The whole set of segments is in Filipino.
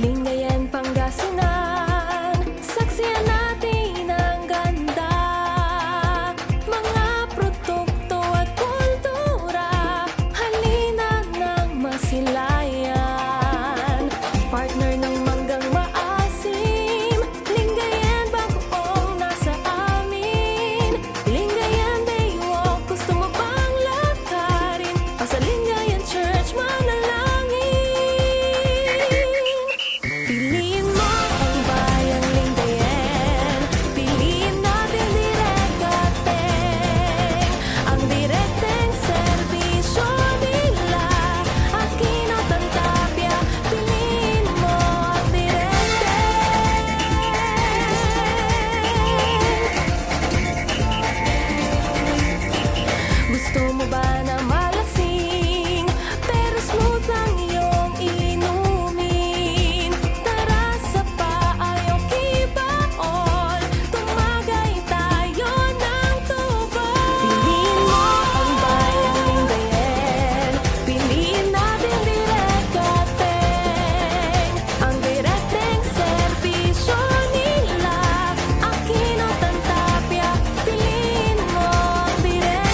Lingayen, Pangasinan, saksiyan natin ang ganda. Mga produkto at kultura, halina ng masilayan. Partner ng manggang maasim, Lingayen, bagoong nasa amin. Lingayen, Baywalk, gusto mo bang lakarin? O sa Lingayen Church, manalangin. Piliin mo ang bayang Lingayen, piliin natin Direkateng. Ang direkteng serbisyo nila, Aquino Tantapia, piliin mo ang Direkteng. Gusto mo ba na malasing, pero smooth ang iyong inumin? Tara sa Paayong Kibaon, tumagay tayo ng tubos. Piliin mo ang bayang Lingayen, piliin natin Direkateng. Ang direkteng serbisyo nila, Aquino Tantapia, piliin mo ang Direkteng.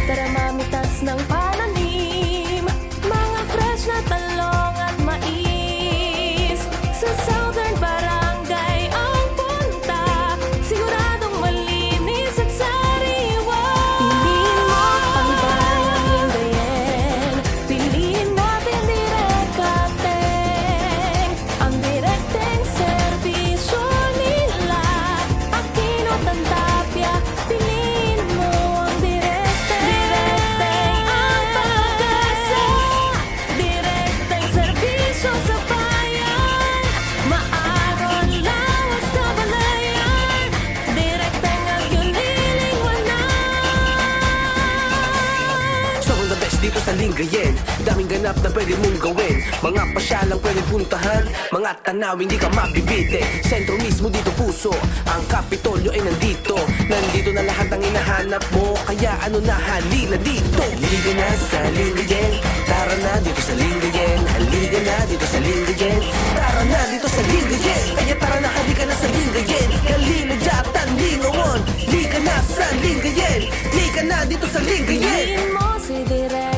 Tara mamitas ng pananim, mga fresh na talong at mais. Sa Southern Barangay ang punta, siguradong malinis at sariwa. Piliin mo ang bayang Lingayen, piliin natin Direkateng. Ang direkteng serbisyo nila, Aquino Tantapia, piliin mo ang Direkteng. Direkteng ang pag-asa, direkteng serbisyo sa bayan. Maaron, lawas, kabalayan, direkteng ang iyong lilingwanan. Sobrang the best dito sa Lingayen, daming ganap na pwede mong gawin. Mga pasyalang pwede puntahan, mga tanawin di ka mabibite. Sentro mismo dito puso, ang Kapitolyo ay nandito. Nandito na lahat ang hinahanap mo, kaya ano na, halina dito. Halika na sa Lingayen, tara na dito sa Lingayen. Halika na dito sa Lingayen, tara na dito sa Lingayen. Kaya tara na, halika na sa Lingayen. Kalina Jatan, Lingawan, halika na sa Lingayen. Halika na dito sa Lingayen. Piliin mo si Direkateng.